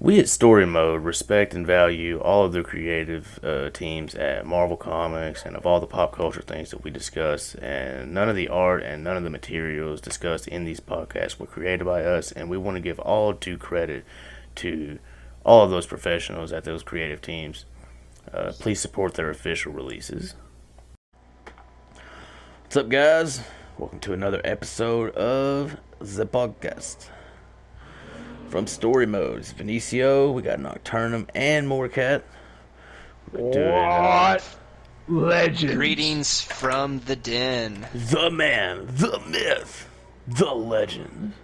We at Story Mode respect and value all of the creative teams at Marvel Comics and of all the pop culture things that we discuss. And none of the art and none of the materials discussed in these podcasts were created by us. And we want to give all due credit to all of those professionals at those creative teams. Please support their official releases. What's up, guys? Welcome to another episode of the podcast. From Story Mode, it's Vinicio, we got Nocturnum and Moorcat. What? Legends. Greetings from the den. The man, the myth, the legend.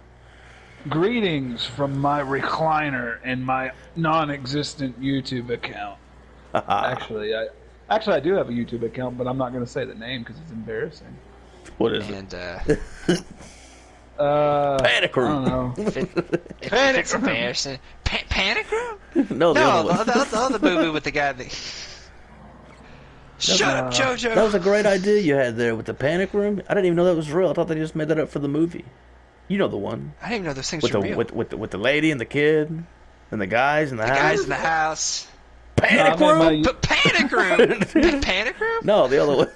Greetings from my recliner and my non-existent YouTube account. Actually, I do have a YouTube account, but I'm not going to say the name because it's embarrassing. What is it? Panic Room. I don't know. It's embarrassing. Panic Room? No, the other movie with the guy that... Shut up, JoJo! That was a great idea you had there with the Panic Room. I didn't even know that was real. I thought they just made that up for the movie. You know the one. I didn't even know those things with were the, real. With the lady and the kid and the guys in the house. Guys in the house. Panic Room? Panic Room? Panic Room? No, the other one.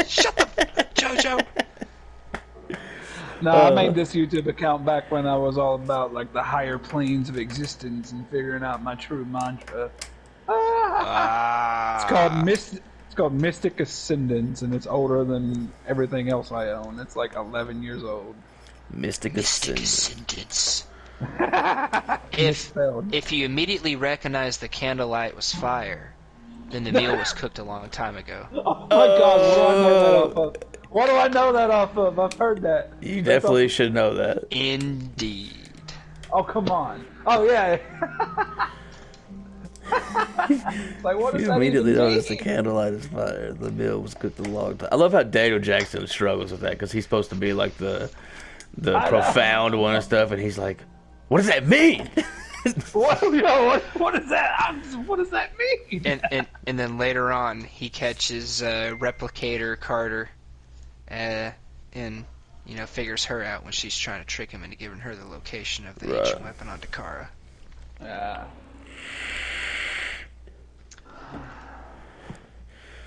Shut the... JoJo! No, I made this YouTube account back when I was all about like the higher planes of existence and figuring out my true mantra. It's called Mystic Ascendance, and it's older than everything else I own. It's like 11 years old. Mystic Ascendance. If you immediately recognize the candlelight was fire, then the meal was cooked a long time ago. Oh my God, what do I know that off of? I've heard that. You definitely should know that. Indeed. Oh, come on. Oh, yeah. Like, what does You that immediately even notice the mean? candlelight is fire. The meal was cooked a long time. I love how Daniel Jackson struggles with that because he's supposed to be like the profound one and stuff, and he's like, "What does that mean?" What is that? What does that mean? And then later on, he catches Replicator Carter, and figures her out when she's trying to trick him into giving her the location of the ancient weapon on Dakara. Yeah.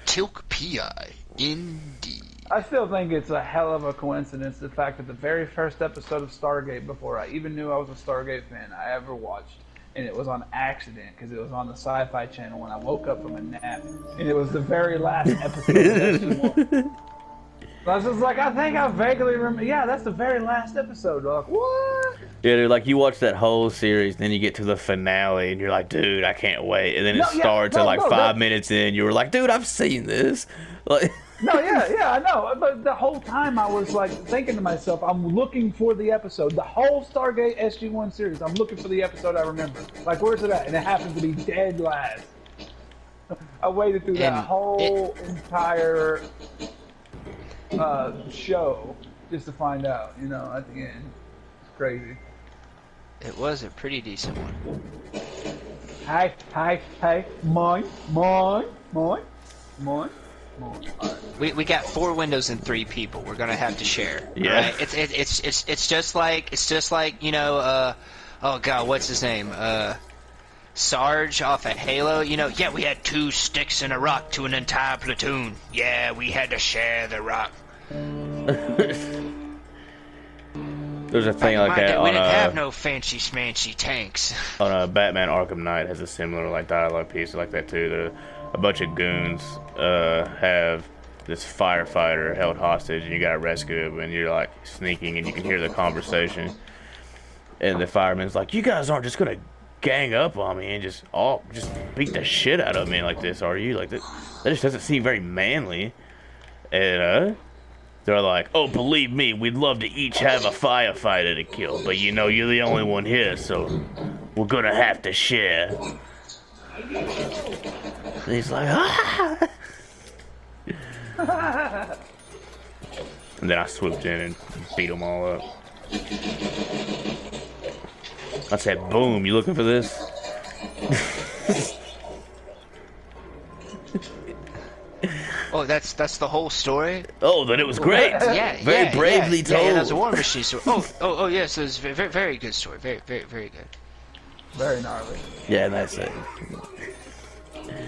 Tilk Pi, indeed. I still think it's a hell of a coincidence the fact that the very first episode of Stargate, before I even knew I was a Stargate fan, I ever watched, and it was on accident because it was on the Sci-Fi Channel when I woke up from a nap, and it was the very last episode of SG-1. I was just like, I think I vaguely remember. Yeah, that's the very last episode. Like, what? Yeah, dude, like you watch that whole series, then you get to the finale, and you're like, dude, I can't wait. And then it starts at like 5 minutes in, you were like, dude, I've seen this. Like, I know. But the whole time I was like thinking to myself, I'm looking for the episode. The whole Stargate SG-1 series, I'm looking for the episode I remember. Like, where's it at? And it happens to be dead last. I waited through that whole entire show just to find out, at the end. It's crazy. It was a pretty decent one. Hey, mine. We got 4 windows and 3 people. We're gonna have to share. Yeah. Right? It's just like oh god, what's his name? Sarge off at Halo. Yeah, we had 2 sticks and a rock to an entire platoon. Yeah, we had to share the rock. There's a thing like that on we didn't have no fancy smancy tanks. On Batman Arkham Knight has a similar like dialogue piece like that too. A bunch of goons have this firefighter held hostage, and you gotta rescue him, and you're like sneaking, and you can hear the conversation. And the fireman's like, "You guys aren't just gonna gang up on me and just beat the shit out of me like this, are you? Like that just doesn't seem very manly." And they're like, "Oh, believe me, we'd love to each have a firefighter to kill, but you're the only one here, so we're gonna have to share." And he's like, "Ah!" And then I swooped in and beat them all up. I said, "Boom, you looking for this?" Oh, that's the whole story? Oh, then it was great. Very bravely told. Yeah, that's a War Machine story. Oh, yes, it was a very, very good story. Very, very, very good. Very gnarly. Yeah, and that's it.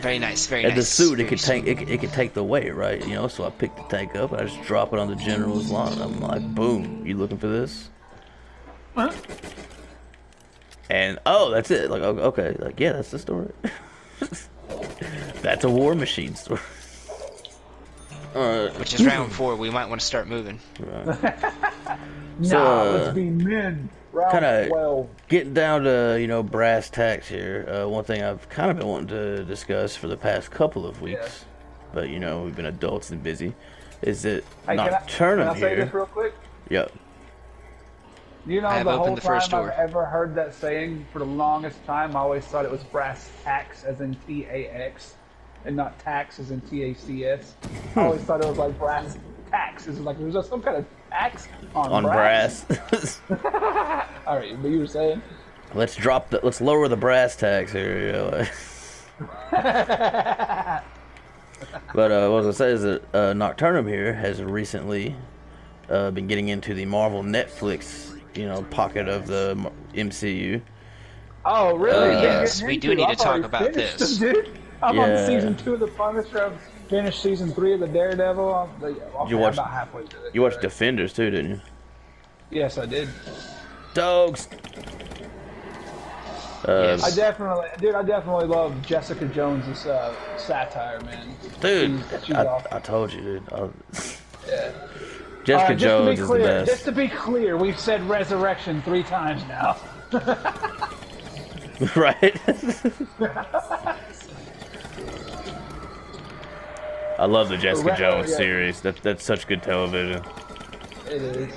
Very nice, very And nice. the suit, it very could take it could take the weight, right? You know, so I pick the tank up and I just drop it on the general's lawn. I'm like, boom, you looking for this? Huh? And oh, that's it. Like, okay, like yeah, that's the story. That's a War Machine story. Which is round 4. We might want to start moving. Nah, let's be men. Round Kind of 12. getting down to, you know, brass tacks here. One thing I've kind of been wanting to discuss for the past couple of weeks, but you know, we've been adults and busy, is that Hey, Nocturnum can I say here. this real quick? Yep. You know, I have the opened whole the time first door. I've ever heard that saying, for the longest time, I always thought it was brass tacks, as in T-A-X, and not tax, as in T-A-C-S. I always thought it was like brass tacks. It's like there's some kind of tax on brass. All right, but you were saying? Let's lower the brass tacks here. You know, like. But what I was gonna say is that Nocturnum here has recently been getting into the Marvel Netflix, you know, pocket of the MCU. Oh, really? Yes, we do need to talk about finished this. them, dude. I'm Yeah. on season 2 of The Punisher. I've finished season 3 of The Daredevil. I'm watch- about halfway through it. You watched Defenders too, didn't you? Yes, I did. Dogs. Yes. I definitely love Jessica Jones' satire, man. Dude, She's awesome. I told you, dude. Yeah. Jessica Just to be Jones is the clear, best. Just to be clear, we've said resurrection 3 times now. Right? I love the Jessica Jones yeah. series. That's such good television. It is.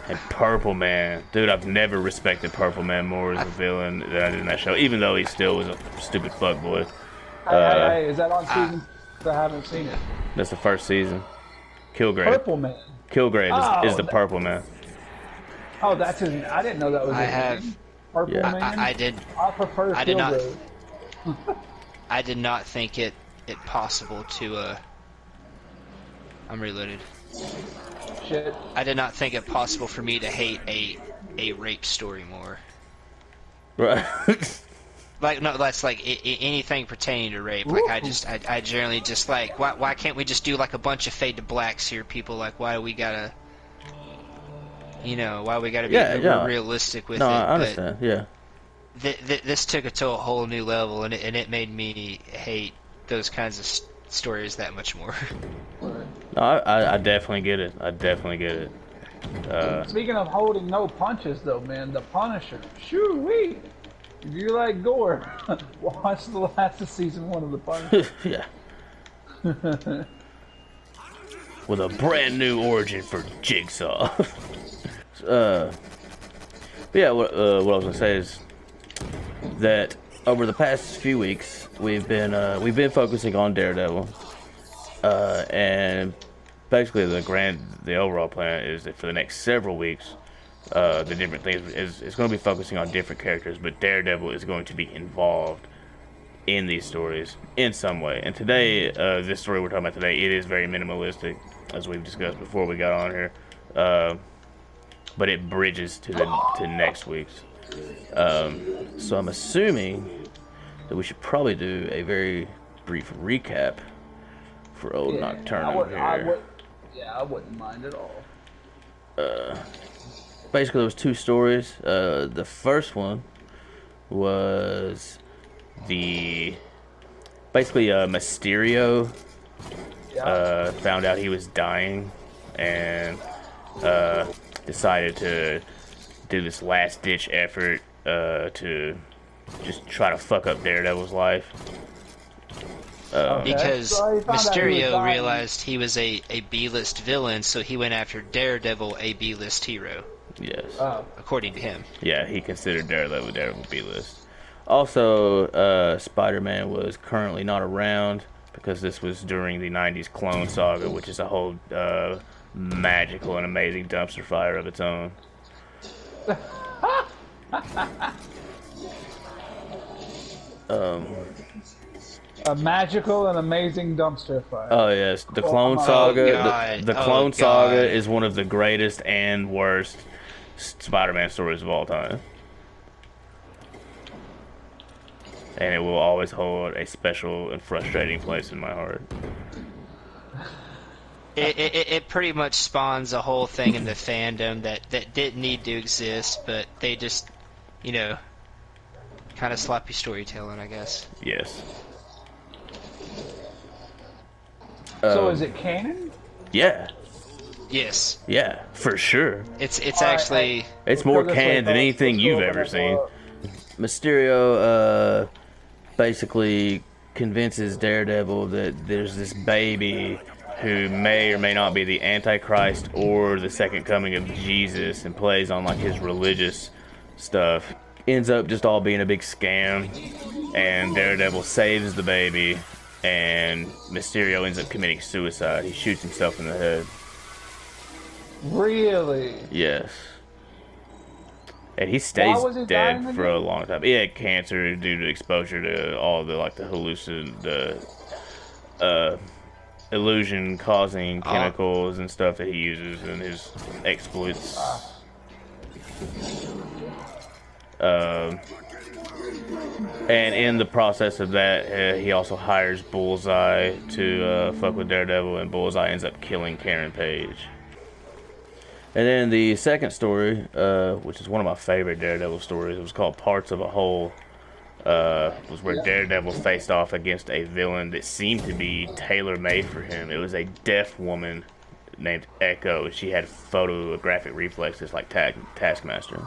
And Purple Man. Dude, I've never respected Purple Man more as a villain than I did in that show. Even though he still was a stupid fuckboy. Hey, is that on season? I haven't seen it. That's the first season. Kilgrave. Purple Man. Kilgrave is Oh, the Purple Man. Oh, that's his. I didn't know that was. I his have. name. Purple Yeah. Man. I did. I prefer. I did not- Kilgrave. I did not think it possible to. I'm reloaded. Shit. I did not think it possible for me to hate a rape story more. Right. Like no, that's like anything pertaining to rape. Like I generally just like why can't we just do like a bunch of fade to blacks here? People like why do we gotta, you know, why we gotta be realistic with No, it? I understand. Yeah. This took it to a whole new level, and it made me hate those kinds of stories that much more. No, I definitely get it. I definitely get it. Speaking of holding no punches, though, man, the Punisher. Shoo-wee! If you like gore, watch the last of season 1 of the Punisher. Yeah. With a brand new origin for Jigsaw. But yeah, what I was gonna say is that over the past few weeks we've been focusing on Daredevil, and basically the overall plan is that for the next several weeks, the different things is going to be focusing on different characters, but Daredevil is going to be involved in these stories in some way. And today, this story we're talking about today, it is very minimalistic, as we've discussed before we got on here, but it bridges to next week's. So I'm assuming that we should probably do a very brief recap for old Nocturnum here. I wouldn't mind at all. Basically, there was 2 stories. The first one was basically Mysterio found out he was dying and decided to do this last-ditch effort to just try to fuck up Daredevil's life. Because So he found out he was Mysterio dying. realized he was a B-list villain, so he went after Daredevil, a B-list hero, Yes. according to him. Yeah, he considered Daredevil B-list. Also, Spider-Man was currently not around because this was during the 90s Clone Saga, which is a whole magical and amazing dumpster fire of its own. A magical and amazing dumpster fire. Oh yes, the Clone Saga. God. The Oh, Clone God. Saga is one of the greatest and worst Spider-Man stories of all time. And it will always hold a special and frustrating place in my heart. It pretty much spawns a whole thing in the fandom that didn't need to exist, but they just, you know, kind of sloppy storytelling, I guess. Yes. So is it canon? Yeah. Yes. Yeah, for sure. It's actually... It's more Go this way, canon than fellas. anything Let's go you've over ever that seen. door. Mysterio basically convinces Daredevil that there's this baby who may or may not be the Antichrist or the second coming of Jesus, and plays on like his religious stuff. Ends up just all being a big scam, and Daredevil saves the baby, and Mysterio ends up committing suicide. He shoots himself in the head. Really? Yes. And he stays was he dying dead for a again? long time. He had cancer due to exposure to all the illusion causing chemicals and stuff that he uses in his exploits. And in the process of that, he also hires Bullseye to fuck with Daredevil, and Bullseye ends up killing Karen Page. And then the second story, which is one of my favorite Daredevil stories, it was called Parts of a Whole, was where Daredevil faced off against a villain that seemed to be tailor-made for him. It was a deaf woman named Echo. She had photographic reflexes like Taskmaster.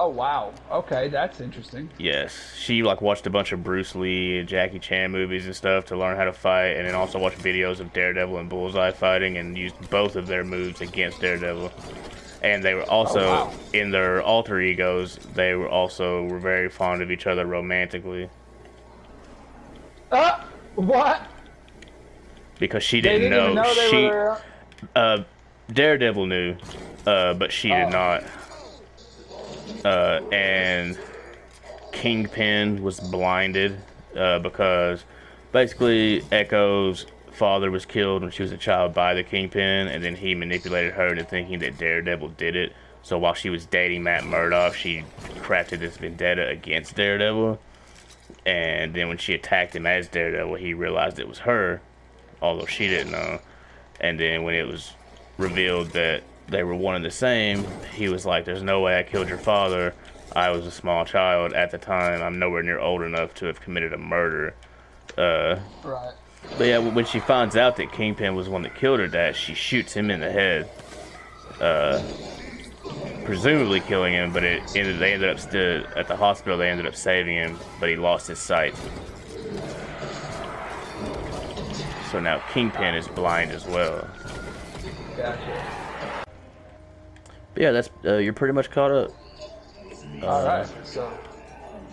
Oh wow. Okay, that's interesting. Yes, she like watched a bunch of Bruce Lee and Jackie Chan movies and stuff to learn how to fight, and then also watched videos of Daredevil and Bullseye fighting, and used both of their moves against Daredevil. And they were also in their alter egos. They were very fond of each other romantically. What? Because she They didn't didn't even know they were. Daredevil knew, but she did not. And Kingpin was blinded because basically Echo's father was killed when she was a child by the Kingpin, and then he manipulated her into thinking that Daredevil did it. So while she was dating Matt Murdock, she crafted this vendetta against Daredevil. And then when she attacked him as Daredevil, he realized it was her, although she didn't know. And then when it was revealed that they were one and the same, he was like, there's no way I killed your father. I was a small child at the time. I'm nowhere near old enough to have committed a murder. Right. But yeah, when she finds out that Kingpin was the one that killed her dad, she shoots him in the head. Presumably killing him, but they ended up still at the hospital. They ended up saving him, but he lost his sight. So now Kingpin is blind as well. Gotcha. But yeah, that's you're pretty much caught up. All right.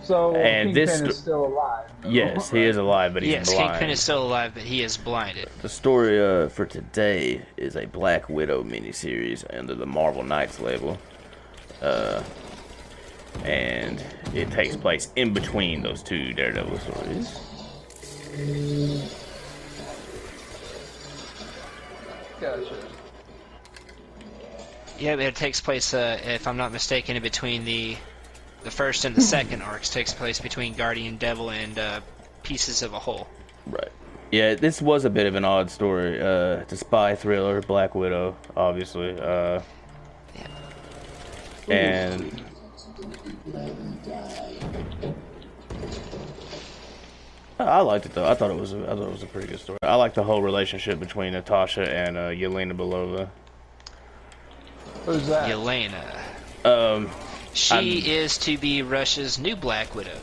So and Kingpin is still alive. Though. Yes, he is alive, but he's Yes, blind. Kingpin is still alive, but he is blinded. The story for today is a Black Widow miniseries under the Marvel Knights label. And it takes place in between those two Daredevil stories. Gotcha. Yeah, but it takes place, if I'm not mistaken, in between the first and the second arcs. Takes place between Guardian Devil and Pieces of a Whole. Right. Yeah, this was a bit of an odd story. It's a spy thriller, Black Widow, obviously. Yeah. And I liked it though. I thought it was a pretty good story. I like the whole relationship between Natasha and Yelena Belova. Who's that? Yelena. She is to be Russia's new Black Widow.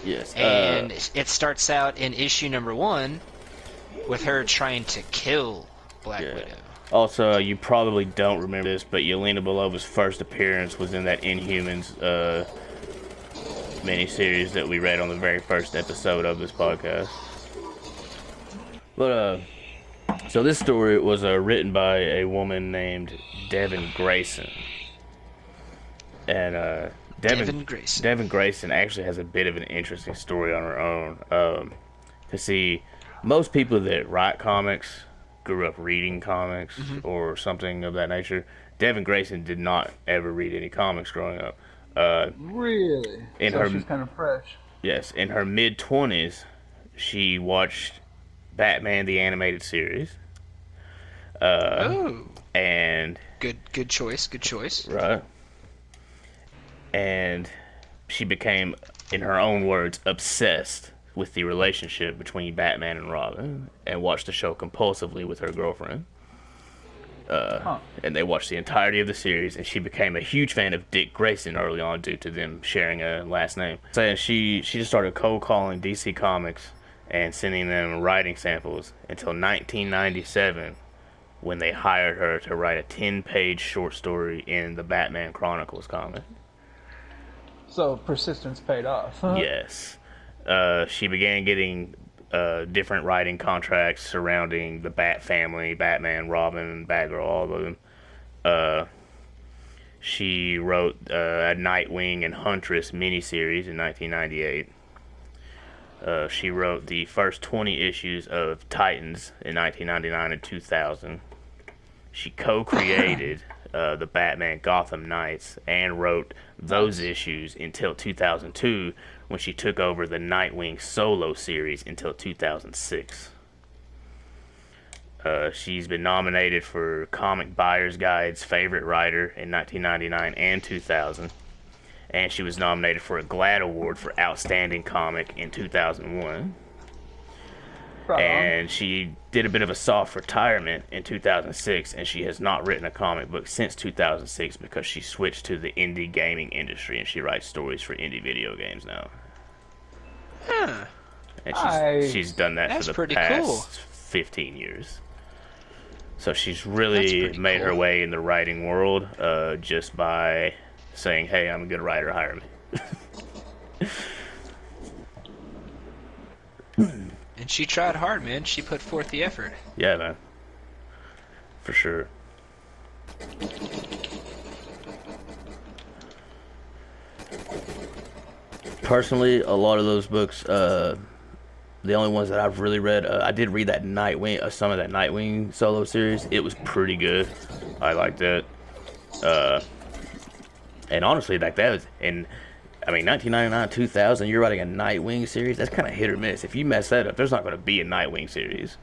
Yes. And it starts out in issue number 1 with her trying to kill Black Widow. Also, you probably don't remember this, but Yelena Belova's first appearance was in that Inhumans miniseries that we read on the very first episode of this podcast. But so this story was written by a woman named Devin Grayson, and Devin Grayson actually has a bit of an interesting story on her own. To see, most people that write comics grew up reading comics or something of that nature, Devin Grayson did not ever read any comics growing up. Really? So she's kind of fresh. Yes, in her mid-20s, she watched Batman the Animated Series. Oh. And... Good choice. Right. And she became, in her own words, obsessed with the relationship between Batman and Robin, and watched the show compulsively with her girlfriend. And they watched the entirety of the series, and she became a huge fan of Dick Grayson early on due to them sharing a last name. So she just started cold calling DC Comics and sending them writing samples until 1997, when they hired her to write a 10-page short story in the Batman Chronicles comic. So persistence paid off. Huh? Yes. She began getting different writing contracts surrounding the Bat family, Batman, Robin, Batgirl, all of them. She wrote a Nightwing and Huntress miniseries in 1998. She wrote the first 20 issues of Titans in 1999 and 2000. She co-created the Batman Gotham Knights and wrote those issues until 2002, when she took over the Nightwing solo series until 2006. She's been nominated for Comic Buyer's Guide's Favorite Writer in 1999 and 2000. And she was nominated for a GLAAD Award for Outstanding Comic in 2001. And she did a bit of a soft retirement in 2006, and she has not written a comic book since 2006 because she switched to the indie gaming industry, and she writes stories for indie video games now. Huh. And she's done that for the past 15 years. So she's really made her way in the writing world just by saying, hey, I'm a good writer, hire me. And she tried hard, man. She put forth the effort. Yeah, man. For sure. Personally, a lot of those books, the only ones that I've really read, I did read that Nightwing, some of that Nightwing solo series. It was pretty good. I liked it. And honestly, like that was, and I mean, 1999, 2000, you're writing a Nightwing series, that's kind of hit or miss. If you mess that up, there's not going to be a Nightwing series.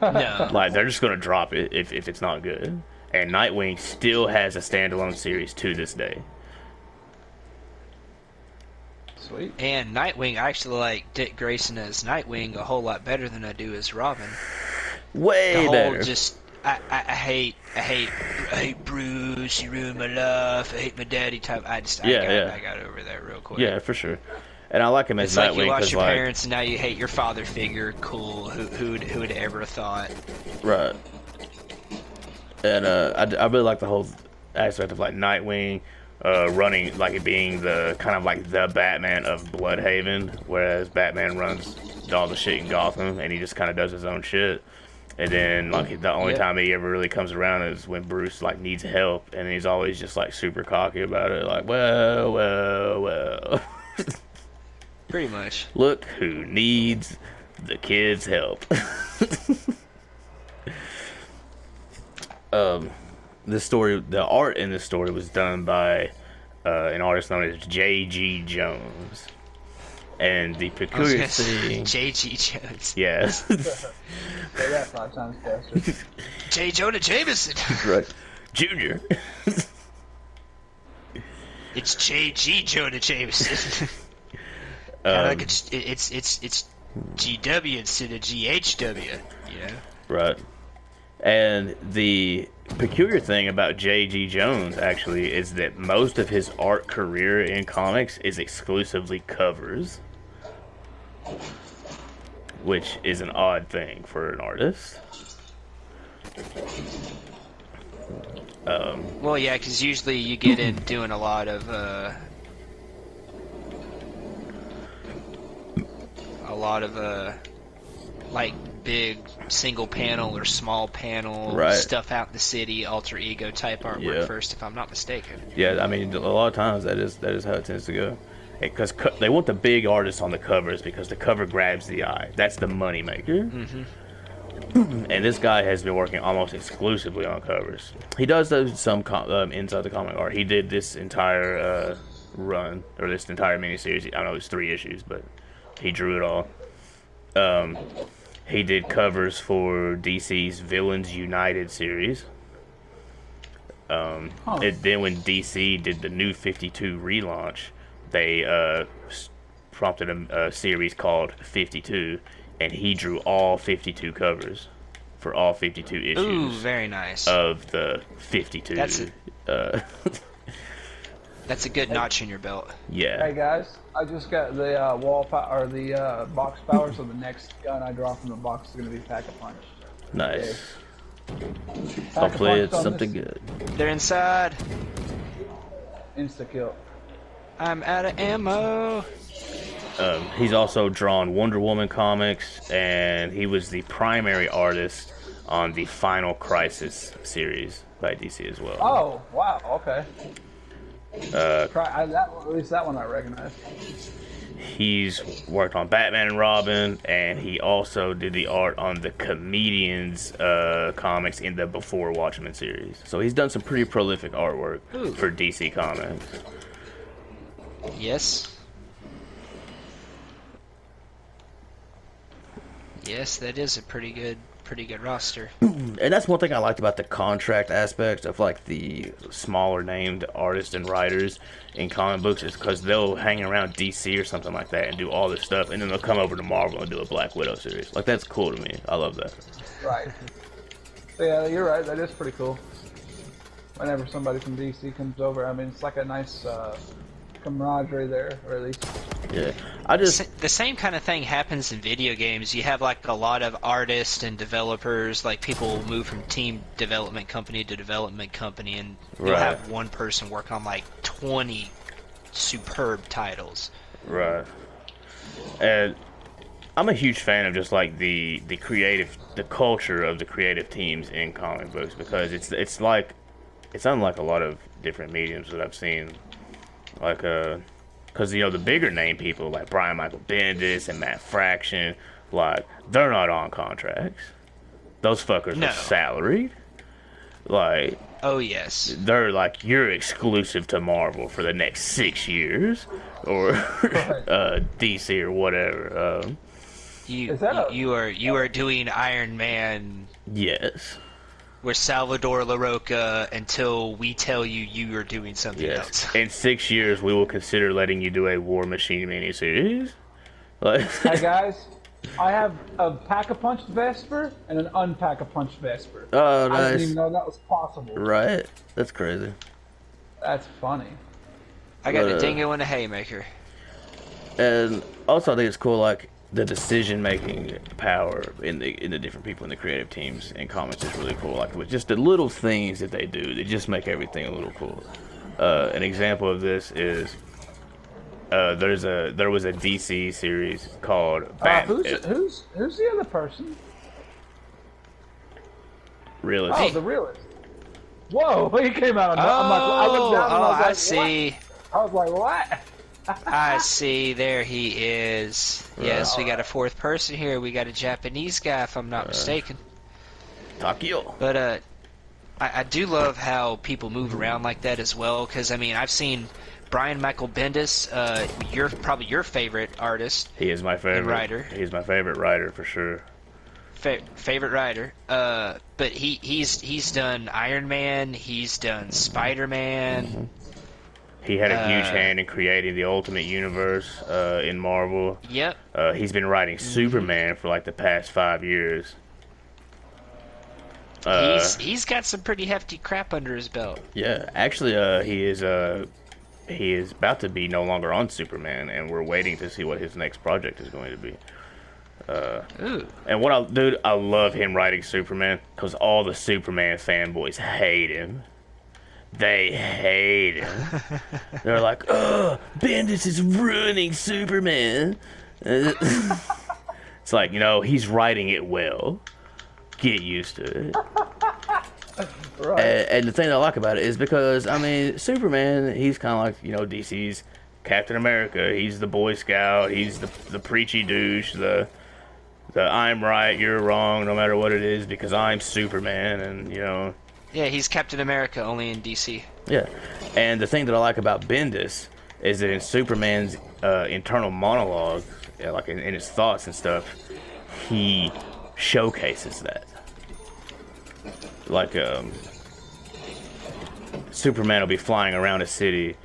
No. Like, they're just going to drop it if it's not good. And Nightwing still has a standalone series to this day. Sweet. And Nightwing, I actually like Dick Grayson as Nightwing a whole lot better than I do as Robin. Way better. Just, I hate Bruce, he ruined my life, I hate my daddy type. I got over that real quick. Yeah, for sure. And I like him as it's Nightwing. Like you lost your like, parents and now you hate your father figure. Cool. Who would ever have thought? Right. And I really like the whole aspect of like Nightwing running, like it being the kind of like the Batman of Bloodhaven, whereas Batman runs all the shit in Gotham and he just kind of does his own shit. And then like the only time he ever really comes around is when Bruce like needs help, and he's always just like super cocky about it, like well. Pretty much. Look who needs the kids' help. This story, the art in this story was done by an artist known as J.G. Jones. And the peculiar thing... J.G. Jones. Yes. Say that 5 times faster. J. Jonah Jameson. Right. Junior. It's J.G. Jonah Jameson. Like it's GW instead of GHW, you know? Right. And the peculiar thing about J.G. Jones, actually, is that most of his art career in comics is exclusively covers. Which is an odd thing for an artist. Well, yeah, because usually you get in doing a lot of, like big single panel or small panel stuff out in the city, alter ego type artwork first, if I'm not mistaken. Yeah, I mean, a lot of times that is how it tends to go. Because they want the big artists on the covers because the cover grabs the eye. That's the money maker. Mm-hmm. And this guy has been working almost exclusively on covers. He does those some inside the comic art. He did this entire run, or this entire miniseries. I know it's 3 issues, but he drew it all. He did covers for DC's Villains United series. Then when DC did the New 52 relaunch, they prompted a series called 52, and he drew all 52 covers for all 52 issues. Ooh, very nice. Of the 52. That's a good notch in your belt. Yeah. Hey guys, I just got the the box power, so the next gun I draw from the box is gonna be Pack-a-Punch. Nice. Pack-a-Punch Hopefully it's on something this. good. They're inside. Insta kill. I'm out of ammo. He's also drawn Wonder Woman comics, and he was the primary artist on the Final Crisis series by DC as well. Oh wow, okay. At least that one I recognize. He's worked on Batman and Robin, and he also did the art on the Comedians comics in the Before Watchmen series. So he's done some pretty prolific artwork for DC Comics. Yes. Yes, that is a pretty good roster. And that's one thing I liked about the contract aspect of like the smaller named artists and writers in comic books, is because they'll hang around DC or something like that and do all this stuff, and then they'll come over to Marvel and do a Black Widow series. Like, that's cool to me. I love that. Right. Yeah, you're right. That is pretty cool. Whenever somebody from DC comes over, I mean, it's like a nice camaraderie there, or at least. Yeah, the same kind of thing happens in video games. You have like a lot of artists and developers, like people move from team development company to development company, and you'll have one person work on like 20 superb titles. Right. And I'm a huge fan of just like the culture of the creative teams in comic books, because it's unlike a lot of different mediums that I've seen. Like, because, you know, the bigger name people like Brian Michael Bendis and Matt Fraction, like, they're not on contracts. Those fuckers are salaried. Like, oh yes, they're like, you're exclusive to Marvel for the next 6 years, or DC or whatever. You are doing Iron Man. Yes. We're Salvador LaRocca until we tell you are doing something else. In 6 years, we will consider letting you do a War Machine miniseries. Like, hey guys, I have a Pack-a-Punch Vesper and an Unpack-a-Punch Vesper. Oh, nice. I didn't even know that was possible. Right? That's crazy. That's funny. I got a dingo and a haymaker. And also, I think it's cool, like, the decision-making power in the different people in the creative teams in comics is really cool. Like, with just the little things that they do, they just make everything a little cool. An example of this is there was a DC series called who's the other person? Realist. Oh, the Realist. Whoa, he came out on that. I'm like, I looked down and I was like, I see. What? I was like, what? I see. There he is. Yes, we got a fourth person here. We got a Japanese guy, if I'm not mistaken. Takio. But I do love how people move around like that as well. Because I mean, I've seen Brian Michael Bendis. You're probably your favorite artist. He is my favorite writer. He's my favorite writer for sure. Favorite writer. But he's done Iron Man. He's done Spider-Man. Mm-hmm. He had a huge hand in creating the Ultimate Universe in Marvel. Yep. He's been writing Superman for like the past 5 years. He's got some pretty hefty crap under his belt. Yeah, actually, he is about to be no longer on Superman, and we're waiting to see what his next project is going to be. Ooh. And I love him writing Superman, because all the Superman fanboys hate him. They hate him. They're like, oh, Bendis is ruining Superman. It's like, you know, he's writing it well. Get used to it. Right. And the thing I like about it is because, I mean, Superman, he's kind of like, you know, DC's Captain America. He's the Boy Scout. He's the preachy douche, the the I'm right, you're wrong, no matter what it is, because I'm Superman, and you know. Yeah, he's Captain America, only in DC. Yeah, and the thing that I like about Bendis is that in Superman's internal monologue, like in his thoughts and stuff, he showcases that. Like, Superman will be flying around a city,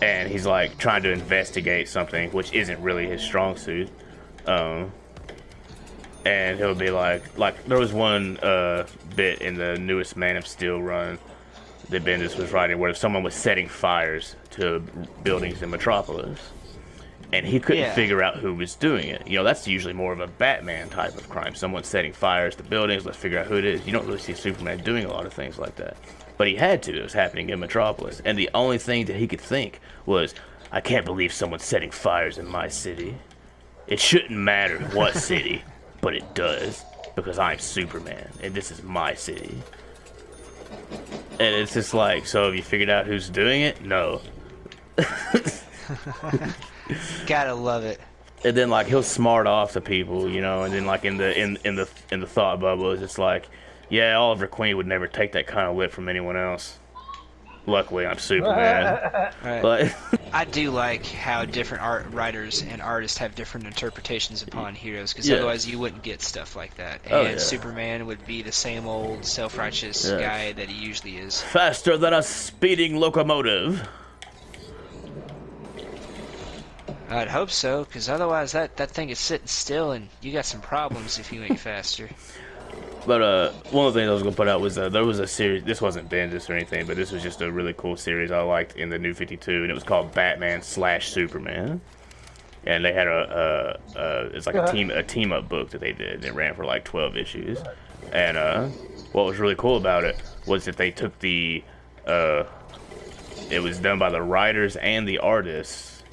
and he's like trying to investigate something, which isn't really his strong suit. And he'll be like there was one bit in the newest Man of Steel run that Bendis was writing where someone was setting fires to buildings in Metropolis, and he couldn't figure out who was doing it. You know, that's usually more of a Batman type of crime. Someone setting fires to buildings, let's figure out who it is. You don't really see Superman doing a lot of things like that. But he had to. It was happening in Metropolis. And the only thing that he could think was, I can't believe someone's setting fires in my city. It shouldn't matter what city, but it does, because I'm Superman, and this is my city. And it's just like, so have you figured out who's doing it? No. Gotta love it. And then like he'll smart off to people, you know, and then like in the thought bubbles, it's like, yeah, Oliver Queen would never take that kind of whip from anyone else. Luckily, I'm Superman. Right. But I do like how different writers and artists have different interpretations upon heroes, because Yeah. otherwise you wouldn't get stuff like that. And Oh, yeah. Superman would be the same old self-righteous guy that he usually is. faster than a speeding locomotive. I'd hope so, because otherwise that thing is sitting still, and you got some problems if you ain't faster. But one of the things I was gonna put out was there was a series. This wasn't Bendis or anything, but this was just a really cool series I liked in the New 52, and it was called Batman/Superman. And they had it's like a team up book that they did. It ran for like 12 issues, and what was really cool about it was that they took it was done by the writers and the artists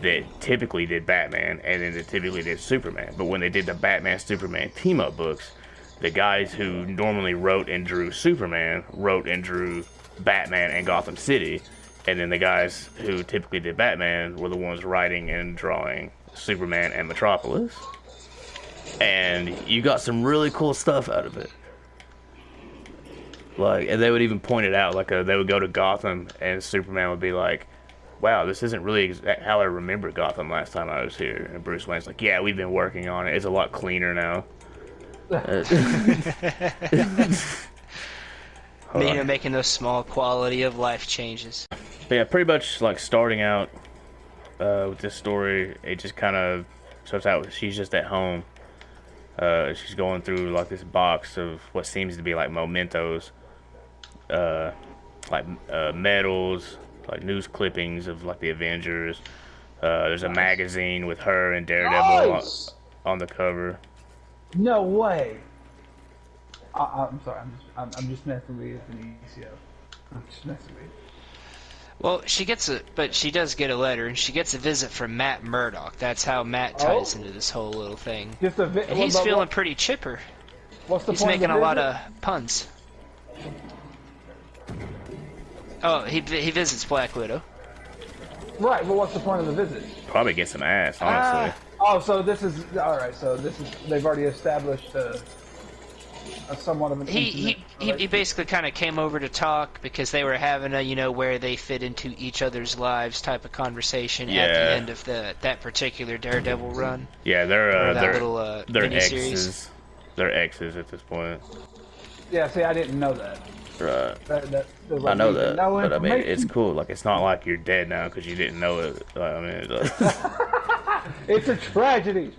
that typically did Batman, and then that typically did Superman. But when they did the Batman/Superman team up books, the guys who normally wrote and drew Superman wrote and drew Batman and Gotham City, and then the guys who typically did Batman were the ones writing and drawing Superman and Metropolis. And you got some really cool stuff out of it. Like, and they would even point it out. Like, they would go to Gotham, and Superman would be like, "Wow, this isn't really how I remember Gotham last time I was here." And Bruce Wayne's like, "Yeah, we've been working on it. It's a lot cleaner now." Making those small quality of life changes. But yeah, pretty much like starting out with this story, it just kind of starts out. She's just at home. She's going through like this box of what seems to be like mementos, medals, like news clippings of like the Avengers. There's a magazine with her and Daredevil on the cover. No way. I'm sorry. I'm just messing with you, Benicio. I'm just messing with you. Well, she does get a letter, and she gets a visit from Matt Murdock. That's how Matt ties into this whole little thing. And he's feeling pretty chipper. What's the He's point making of a the lot visit? of puns. Oh, he visits Black Widow. Right, but what's the point of the visit? Probably get some ass, honestly. So this is alright. So this is they've already established a somewhat of an. He basically kind of came over to talk because they were having a where they fit into each other's lives type of conversation at the end of that particular Daredevil run. Yeah, they're miniseries. exes. They're exes at this point. Yeah, see, I didn't know that. Right. I know that, no but I mean, it's information. cool. Like, it's not like you're dead now because you didn't know it. Like, I mean, it's like, It's a tragedy.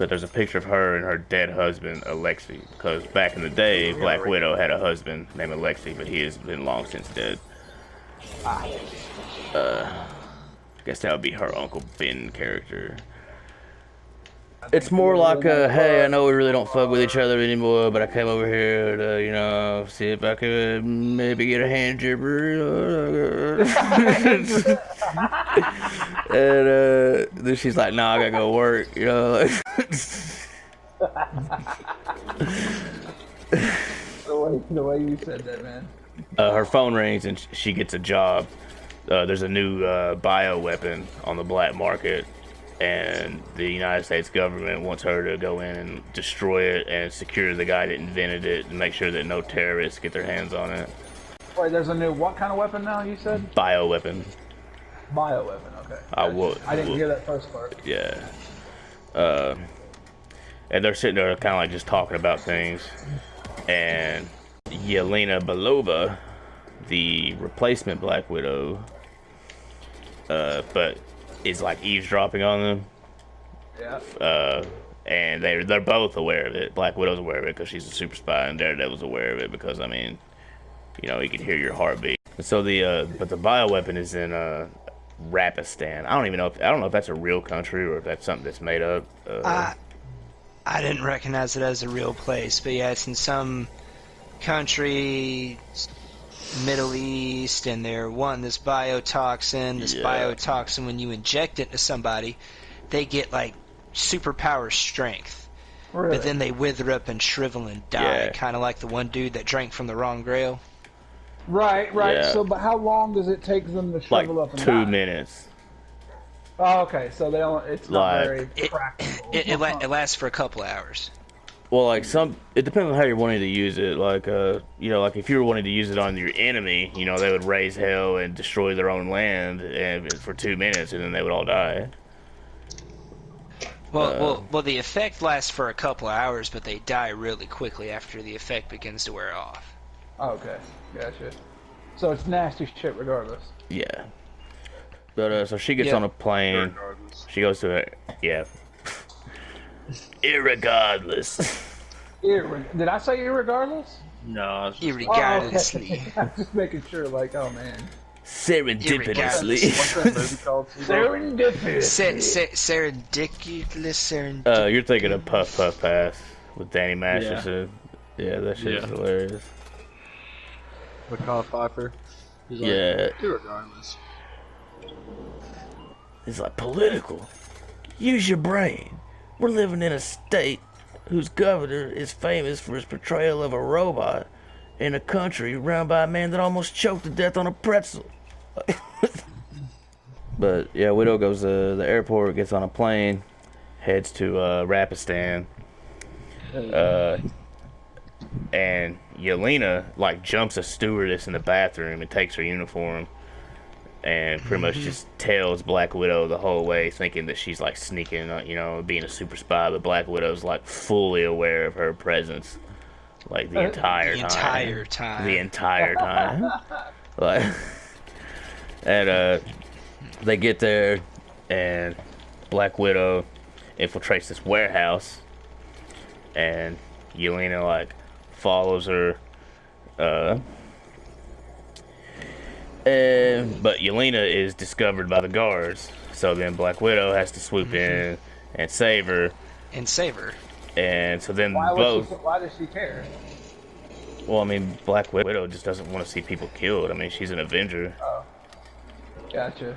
but there's a picture of her and her dead husband, Alexei, because back in the day, Black Widow had a husband named Alexei, but he has been long since dead. I guess that would be her Uncle Ben character. It's more like hey, I know we really don't fuck with each other anymore, but I came over here to, see if I could maybe get a hand jibber. And then she's like, "Nah, I gotta go work," like. The way you said that, man. Her phone rings and she gets a job. There's a new bioweapon on the black market and the United States government wants her to go in and destroy it and secure the guy that invented it and make sure that no terrorists get their hands on it. Wait, there's a new what kind of weapon now? You said Bioweapon. bioweapon. Okay. I didn't hear that first part. Yeah. And they're sitting there kind of like just talking about things, and Yelena Belova, the replacement Black Widow, but is like eavesdropping on them. Yeah. And they're both aware of it. Black Widow's aware of it because she's a super spy, and Daredevil's aware of it because, I mean, you know, he can hear your heartbeat. And so but the bioweapon is in Rapistan. I don't know if that's a real country or if that's something that's made up. I didn't recognize it as a real place, but yeah, it's in some country, Middle East, and they're wanting this biotoxin. This biotoxin, when you inject it to somebody, they get like superpower strength. Really? But then they wither up and shrivel and die, kind of like the one dude that drank from the wrong grail. Right. Yeah. So, but how long does it take them to shrivel up and die? 2 minutes. Oh, okay. So they don't. It's not very practical. It lasts for a couple of hours. Well, like it depends on how you're wanting to use it. Like, you know, like if you were wanting to use it on your enemy, you know, they would raise hell and destroy their own land and for 2 minutes, and then they would all die. Well, the effect lasts for a couple of hours, but they die really quickly after the effect begins to wear off. Okay, gotcha. So it's nasty shit regardless. Yeah. But so she gets on a plane. She goes to irregardless. Did I say irregardless? No. Irregardlessly. Oh, okay. I'm just making sure, like, oh man. Serendipitously. What's that movie called? Serendipitous. You're thinking of Puff Puff Pass with Danny Masterson. Yeah, that shit is hilarious. With Kyle Pfeiffer. He's like, regardless. It's like political. Use your brain. We're living in a state whose governor is famous for his portrayal of a robot in a country run by a man that almost choked to death on a pretzel. But yeah, Widow goes to the airport, gets on a plane, heads to Rapistan. And Yelena like jumps a stewardess in the bathroom and takes her uniform and pretty much just tells Black Widow the whole way, thinking that she's like sneaking, you know, being a super spy, but Black Widow's like fully aware of her presence, like the entire time. Like, and they get there, and Black Widow infiltrates this warehouse, and Yelena like follows her. But Yelena is discovered by the guards, so then Black Widow has to swoop in and save her. And so then why does she care? Well, I mean, Black Widow just doesn't want to see people killed. I mean, she's an Avenger. Oh, gotcha.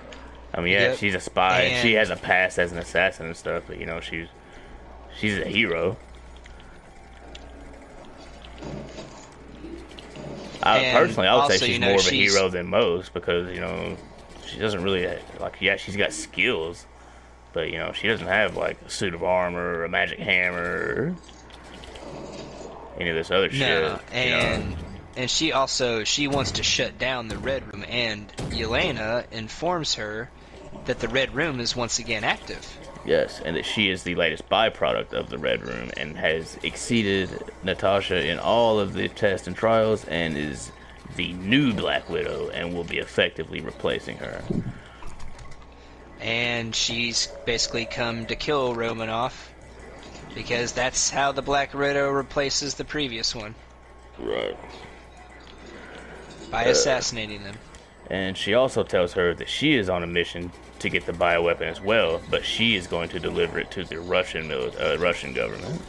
I mean, she's a spy. And she has a past as an assassin and stuff, but you know, she's a hero. Personally, I would say she's more of a hero than most because, you know, she doesn't really, like, she's got skills, but, you know, she doesn't have, like, a suit of armor or a magic hammer or any of this other shit. And she wants to shut down the Red Room, and Yelena informs her that the Red Room is once again active. Yes, and that she is the latest byproduct of the Red Room and has exceeded Natasha in all of the tests and trials and is the new Black Widow and will be effectively replacing her. And she's basically come to kill Romanoff because that's how the Black Widow replaces the previous one. Right. By assassinating them. And she also tells her that she is on a mission to get the bioweapon as well, but she is going to deliver it to the Russian government.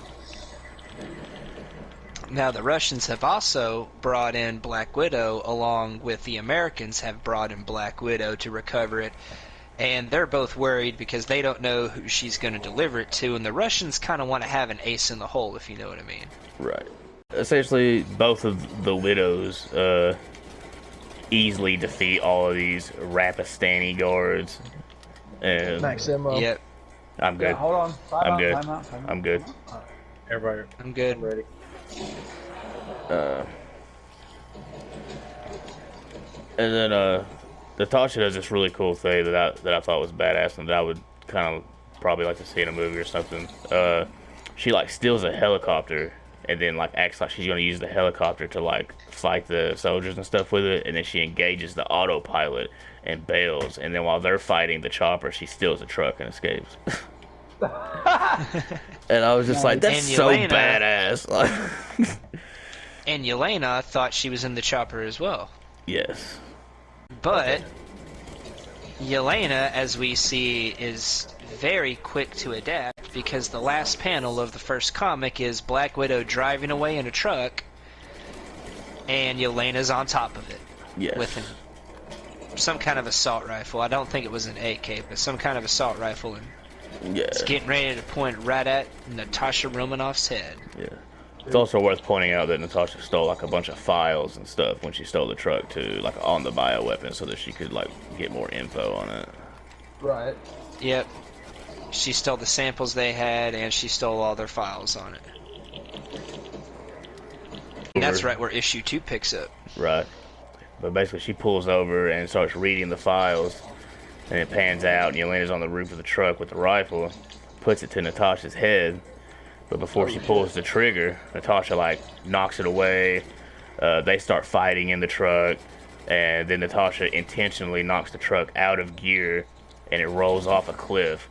Now, the Russians have also brought in Black Widow, along with the Americans have brought in Black Widow to recover it, and they're both worried because they don't know who she's going to deliver it to, and the Russians kind of want to have an ace in the hole, if you know what I mean. Right. Essentially, both of the widows easily defeat all of these Rapistani guards. And Maximo. Yep. I'm good. Yeah, hold on. I'm good. Time out. I'm good. Everybody, I'm good. ready. And then Natasha does this really cool thing that I thought was badass and that I would kind of probably like to see in a movie or something. She like steals a helicopter and then like acts like she's gonna use the helicopter to like fight the soldiers and stuff with it, and then she engages the autopilot and bails, and then while they're fighting the chopper, she steals a truck and escapes. And I was just like, that's And so Yelena- badass. And Yelena thought she was in the chopper as well. Yes. But Yelena, as we see, is very quick to adapt because the last panel of the first comic is Black Widow driving away in a truck and Yelena's on top of it. Yes. With some kind of assault rifle. I don't think it was an AK, but some kind of assault rifle, and Yeah. it's getting ready to point right at Natasha Romanoff's head. Yeah. It's also worth pointing out that Natasha stole like a bunch of files and stuff when she stole the truck too, like on the bioweapon, so that she could like get more info on it. Right. Yep. She stole the samples they had, and she stole all their files on it. And that's right where issue 2 picks up. Right. But basically she pulls over and starts reading the files, and it pans out and Yelena's on the roof of the truck with the rifle, puts it to Natasha's head, but before she pulls the trigger, Natasha like knocks it away. They start fighting in the truck, and then Natasha intentionally knocks the truck out of gear, and it rolls off a cliff,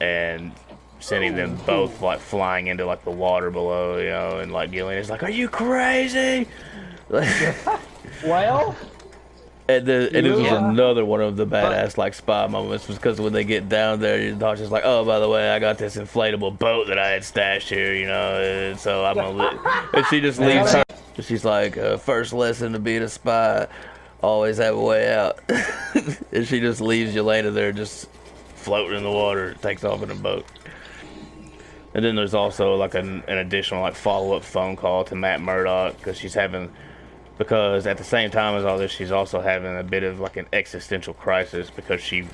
and sending them both like flying into like the water below, you know, and like Yelena's like, "Are you crazy?" Well, And this was Yeah. another one of the badass like spy moments, was because when they get down there, Natasha's like, "Oh, by the way, I got this inflatable boat that I had stashed here, you know, and so I'm gonna." And she just leaves. She's like, "First lesson to being a spy, always have a way out." And she just leaves Yelena there, just floating in the water, takes off in a boat. And then there's also like an additional like follow-up phone call to Matt Murdock because at the same time as all this, she's also having a bit of like an existential crisis because she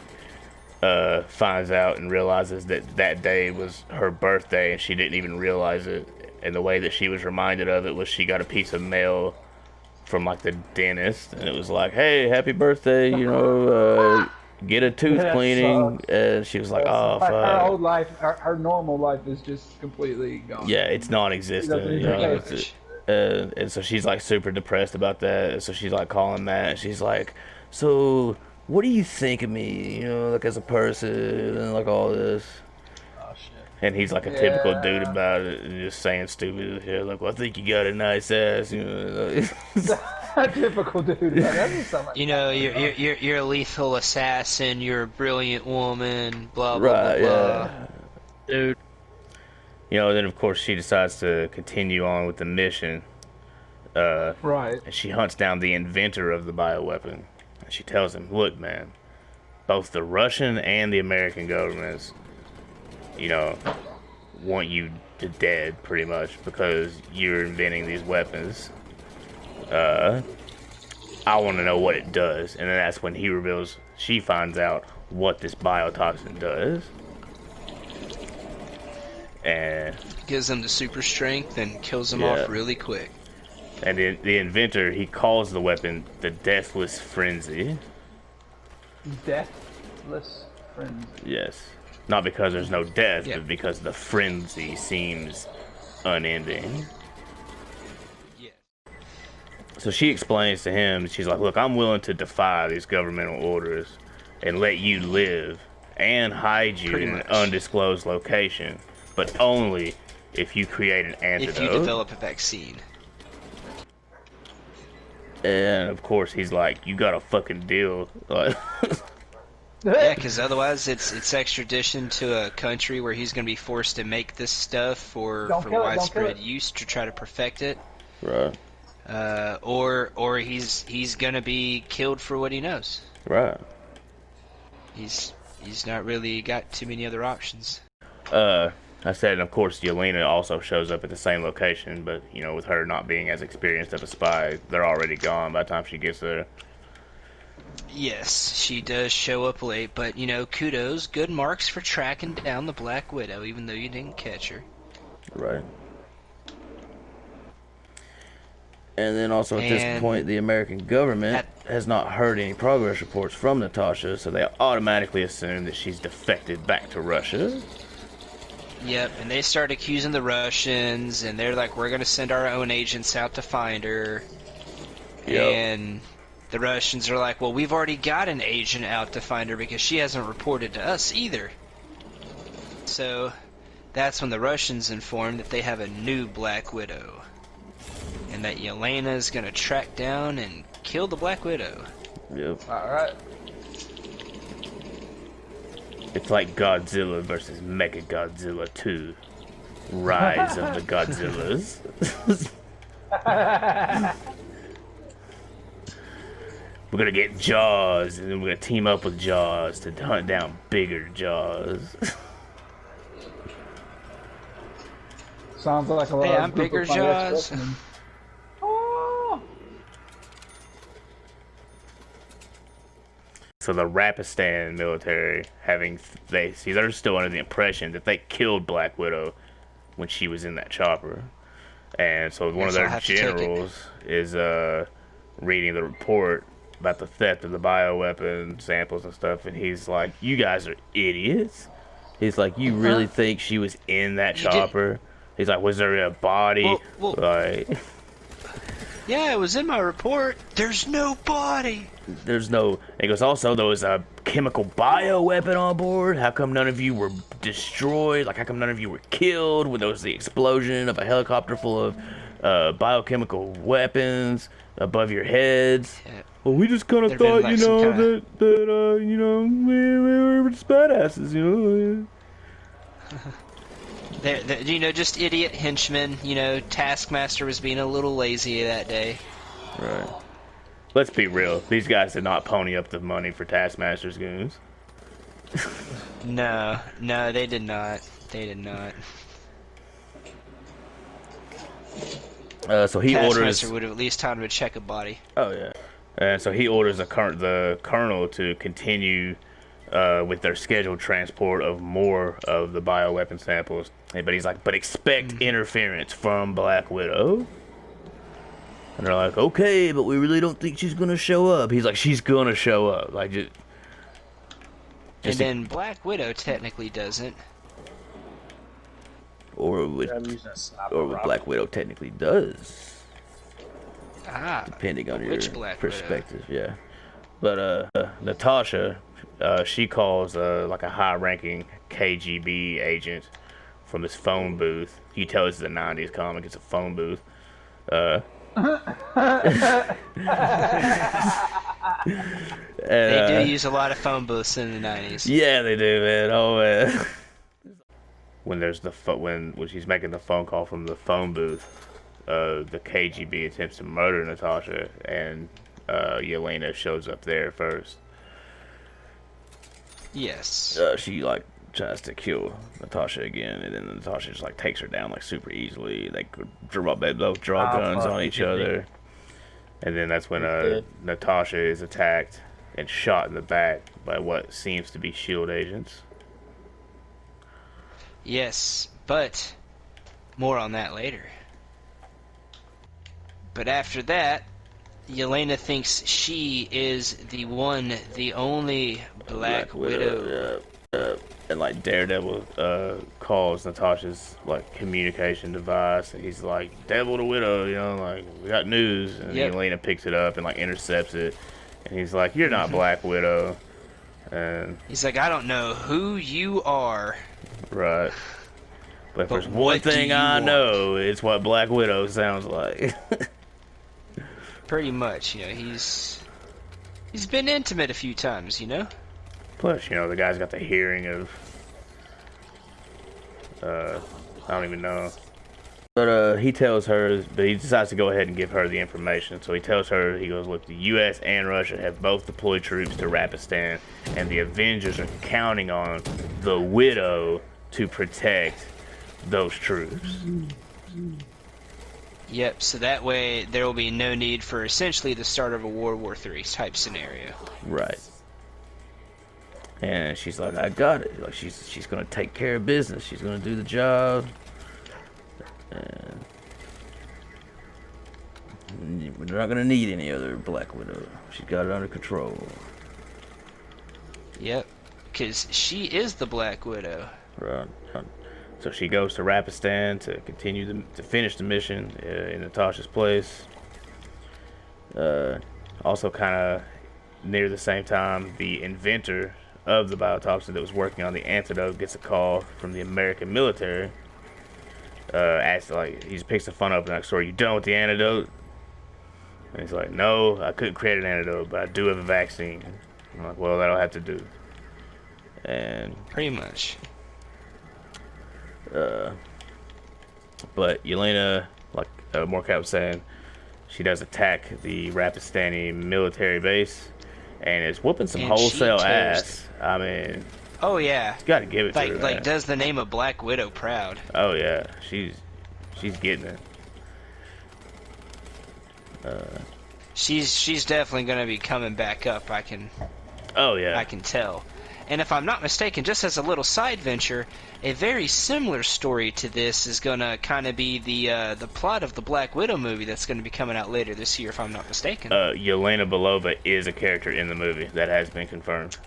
finds out and realizes that day was her birthday and she didn't even realize it. And the way that she was reminded of it was she got a piece of mail from like the dentist, and it was like, "Hey, happy birthday, you know, get a tooth That cleaning." sucks. And she was like, "Oh, Like, her fuck." old life, her normal life is just completely gone. Yeah, it's non-existent. Doesn't You know, exist. and so she's like super depressed about that. And so she's like calling Matt, and she's like, "So, what do you think of me? You know, like as a person and like all this." Oh shit. And he's like a typical Yeah. dude about it, and just saying stupid shit. Like, "Well, I think you got a nice ass." You know. A typical dude. That doesn't sound like You know, you're a lethal assassin, you're a brilliant woman, blah, blah, Right. blah, blah. Yeah. Dude. You know, then of course she decides to continue on with the mission. right. And she hunts down the inventor of the bioweapon. And she tells him, "Look, man, both the Russian and the American governments, you know, want you to dead pretty much because you're inventing these weapons. I want to know what it does." And then that's when she finds out what this biotoxin does. And Gives them the super strength and kills them Yeah. off really quick. the inventor, he calls the weapon the Deathless Frenzy. Deathless frenzy. Yes. Not because there's no death, Yeah. but because the frenzy seems unending. Yeah. So she explains to him, she's like, "Look, I'm willing to defy these governmental orders and let you live and hide you Pretty in an much. undisclosed location, but only if you create an antidote." If you develop a vaccine. And of course he's like, "You got a fucking deal." Like, Yeah, because otherwise it's extradition to a country where he's going to be forced to make this stuff for Don't kill it, don't widespread kill it. use to try to perfect it. right, Or he's going to be killed for what he knows. right. He's not really got too many other options. I said, and of course, Yelena also shows up at the same location, but, you know, with her not being as experienced of a spy, they're already gone by the time she gets there. Yes, she does show up late, but, you know, kudos, good marks for tracking down the Black Widow, even though you didn't catch her. Right. And then also at this point, the American government has not heard any progress reports from Natasha, so they automatically assume that she's defected back to Russia. Yep, and they start accusing the Russians, and they're like, we're going to send our own agents out to find her. Yep. And the Russians are like, well, we've already got an agent out to find her because she hasn't reported to us either. So that's when the Russians inform that they have a new Black Widow. And that Yelena is going to track down and kill the Black Widow. Yep. Alright. It's like Godzilla versus Mechagodzilla 2. Rise of the Godzillas. We're gonna get Jaws, and then we're gonna team up with Jaws to hunt down bigger Jaws. Sounds like a lot Hey, of I'm group bigger of my Jaws. ex-girlfriends. Oh. So the Rapistan military, they're still under the impression that they killed Black Widow when she was in that chopper, and so one of their generals is reading the report about the theft of the bioweapon samples and stuff, and he's like, "You guys are idiots." He's like, "You really think she was in that chopper?" He's like, "Was there a body?" Well, like, yeah, it was in my report. There's no body. there's no. He goes, "Also, there was a chemical bioweapon on board. How come none of you were destroyed? Like, how come none of you were killed when there was the explosion of a helicopter full of biochemical weapons above your heads?" Yeah. Well, we just kind of thought, like, that you know, we were just badasses, you know. You know, just idiot henchmen. You know, Taskmaster was being a little lazy that day. Right. Let's be real. These guys did not pony up the money for Taskmaster's goons. No, they did not. They did not. So he Taskmaster orders. would have at least time to check a body. Oh yeah. And so he orders the colonel to continue with their scheduled transport of more of the bioweapon samples. But he's like, but expect interference from Black Widow. And they're like, okay, but we really don't think she's gonna show up. He's like, she's gonna show up. Like, just and then Black Widow technically doesn't. Or what Black Widow technically does. Depending on your perspective, yeah. But Natasha, she calls like a high-ranking KGB agent from his phone booth. You tell this is a '90s comic; it's a phone booth. They do use a lot of phone booths in the '90s. Yeah, they do, man. Oh man. When there's when she's making the phone call from the phone booth, the KGB attempts to murder Natasha, and Yelena shows up there first. Yes. She like tries to kill Natasha again, and then Natasha just like takes her down like super easily. They both draw guns on each other, and then that's when Natasha is attacked and shot in the back by what seems to be SHIELD agents. Yes, but more on that later. But after that, Yelena thinks she is the one, the only Black Widow. Yeah. And like Daredevil calls Natasha's like communication device, and he's like, "Devil the Widow, you know, like we got news." And Yelena picks it up and like intercepts it, and he's like, "You're not Black Widow." And he's like, "I don't know who you are." Right. But if there's one thing I know, it's what Black Widow sounds like. Pretty much, you know, he's been intimate a few times, you know? Plus, you know, the guy's got the hearing of I don't even know. But he tells her, but he decides to go ahead and give her the information. So he tells her, he goes, "Look, the U.S. and Russia have both deployed troops to Rapistan, and the Avengers are counting on the Widow to protect those troops." Yep, so that way there will be no need for essentially the start of a World War III type scenario. Right. And she's like, I got it. Like she's gonna take care of business. She's gonna do the job. And we're not gonna need any other Black Widow. She's got it under control. Yep, because she is the Black Widow. Right. So she goes to Rapistan to continue to finish the mission in Natasha's place. Also, kind of near the same time, the inventor of the biotoxin that was working on the antidote gets a call from the American military. Asks, like, he just picks the phone up and like, so are you done with the antidote? And he's like, no, I couldn't create an antidote, but I do have a vaccine. I'm like, well, that'll have to do. And Pretty much. But Yelena, like Morcat was saying, she does attack the Rapistani military base and is whooping some And wholesale she tears ass. I mean, Oh yeah. you gotta give it to her. Like Man. does the name of Black Widow proud. Oh yeah, she's getting it. She's definitely gonna be coming back up, I can tell. And if I'm not mistaken, just as a little side venture, a very similar story to this is gonna kind of be the plot of the Black Widow movie that's gonna be coming out later this year, if I'm not mistaken. Yelena Belova is a character in the movie that has been confirmed.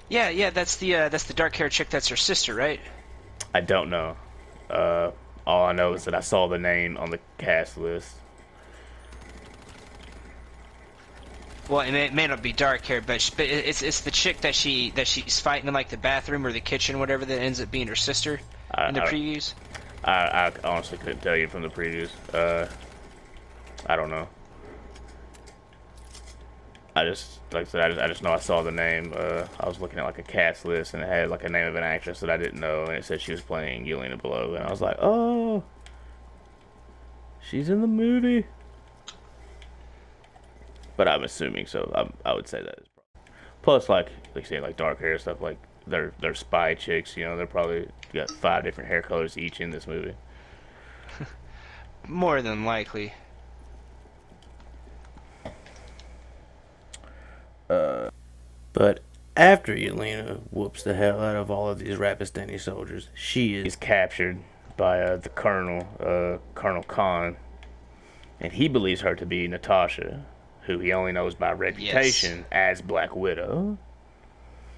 Yeah, that's the dark-haired chick. That's her sister, right? I don't know. All I know is that I saw the name on the cast list. Well, it may not be dark-haired, but it's the chick that she's fighting in like the bathroom or the kitchen, whatever, that ends up being her sister in the previews. I honestly couldn't tell you from the previews. I don't know. I just, like I said, I just know I saw the name. I was looking at like a cast list and it had like a name of an actress that I didn't know, and it said she was playing Yelena Belova, and I was like, oh, she's in the movie. But I'm assuming so. I would say that. Plus, like you say, like dark hair stuff, like they're spy chicks. You know, they're probably got 5 different hair colors each in this movie. More than likely. But after Yelena whoops the hell out of all of these Rapistani soldiers, she is captured by the colonel, Colonel Khan, and he believes her to be Natasha, who he only knows by reputation as Black Widow.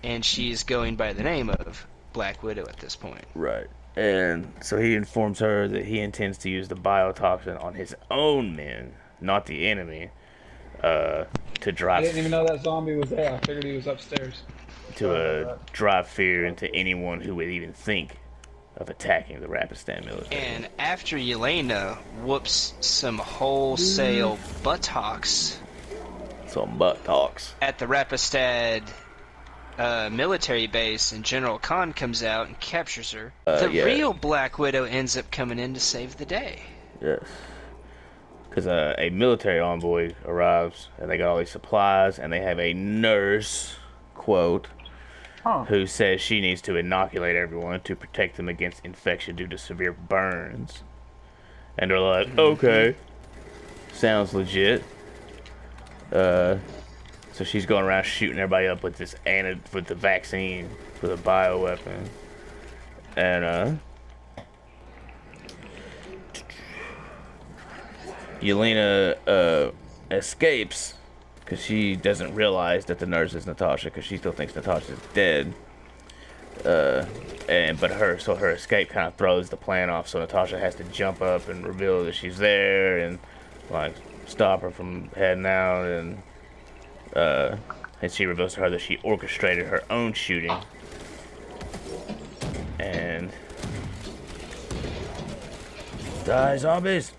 And she's going by the name of Black Widow at this point. Right. And so he informs her that he intends to use the biotoxin on his own men, not the enemy, to drive... I didn't even know that zombie was there. I figured he was upstairs. To drive fear into anyone who would even think of attacking the Rapistan military. And after Yelena whoops some wholesale buttocks... Some buttocks. At the Rapistad military base, and General Khan comes out and captures her. The real Black Widow ends up coming in to save the day. Yes. Because a military envoy arrives, and they got all these supplies, and they have a nurse, quote, who says she needs to inoculate everyone to protect them against infection due to severe burns. And they're like, okay, sounds legit. So she's going around shooting everybody up with this with the vaccine, with a bioweapon. And Yelena escapes because she doesn't realize that the nurse is Natasha, because she still thinks Natasha's dead. But her escape kind of throws the plan off, so Natasha has to jump up and reveal that she's there and like stop her from heading out, and she reveals to her that she orchestrated her own shooting and die zombies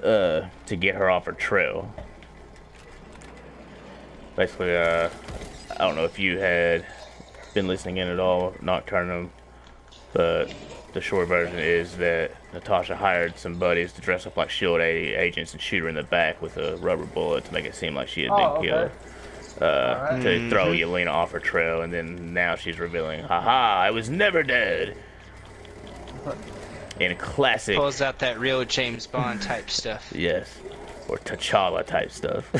to get her off her trail. Basically, I don't know if you had been listening in at all, Nocturnum, but the short version is that Natasha hired some buddies to dress up like SHIELD agents and shoot her in the back with a rubber bullet to make it seem like she had been killed. To throw Yelena off her trail, and then now she's revealing, haha, I was never dead. in classic, Pulls out that real James Bond type stuff. yes, or T'Challa type stuff.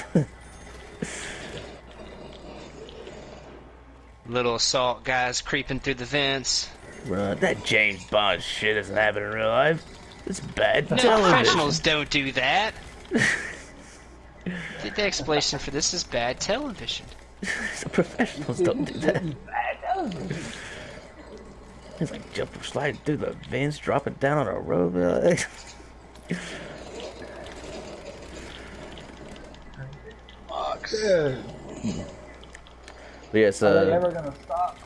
Little assault guys creeping through the vents. Bruh, that James Bond shit doesn't happen in real life. It's bad No, television. professionals don't do that. The explanation for this is bad television. Professionals don't do that. It's like jumping, sliding through the vents, dropping down on a road. Like. Dude, But yes, are they ever gonna stop?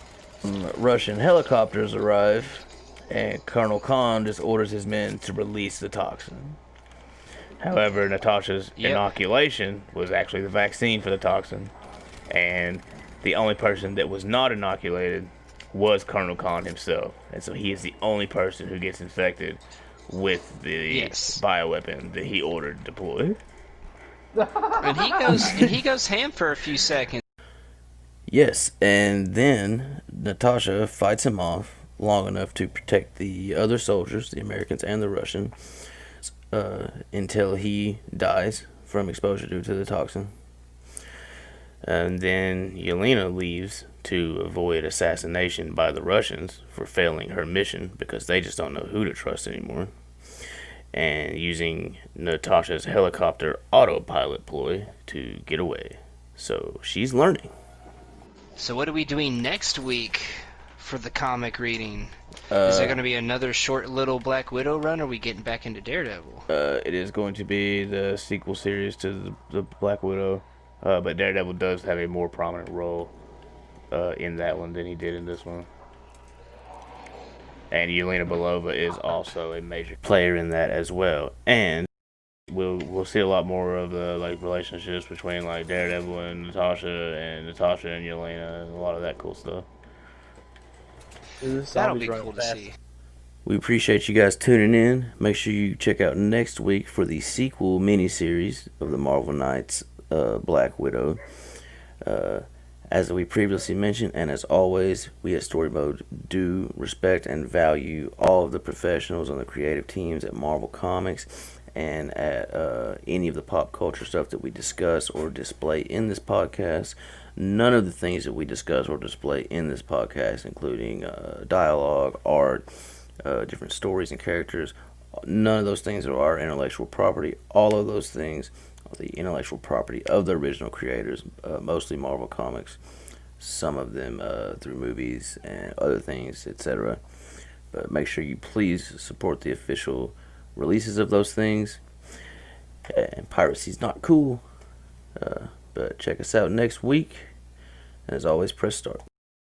Russian helicopters arrive, and Colonel Khan just orders his men to release the toxin. However, Natasha's inoculation was actually the vaccine for the toxin, and the only person that was not inoculated was Colonel Khan himself, and so he is the only person who gets infected with the bioweapon that he ordered deployed. And he goes ham for a few seconds. Yes, and then Natasha fights him off long enough to protect the other soldiers, the Americans and the Russian, until he dies from exposure due to the toxin. And then Yelena leaves to avoid assassination by the Russians for failing her mission because they just don't know who to trust anymore. And using Natasha's helicopter autopilot ploy to get away. So she's learning. So what are we doing next week for the comic reading? Is there going to be another short little Black Widow run, or are we getting back into Daredevil? It is going to be the sequel series to the Black Widow, but Daredevil does have a more prominent role in that one than he did in this one. And Yelena Belova is also a major player in that as well. And we'll see a lot more of the relationships between Daredevil and Natasha and Yelena and a lot of that cool stuff. That'll be cool to see. We appreciate you guys tuning in. Make sure you check out next week for the sequel miniseries of the Marvel Knights Black Widow. As we previously mentioned, and as always, we at Story Mode do respect and value all of the professionals on the creative teams at Marvel Comics and at any of the pop culture stuff that we discuss or display in this podcast. None of the things that we discuss or display in this podcast, including dialogue, art, different stories and characters, none of those things are our intellectual property. All of those things are the intellectual property of the original creators, mostly Marvel Comics, some of them through movies and other things, etc. But make sure you please support the official releases of those things. And piracy's not cool. But check us out next week. And as always, press start.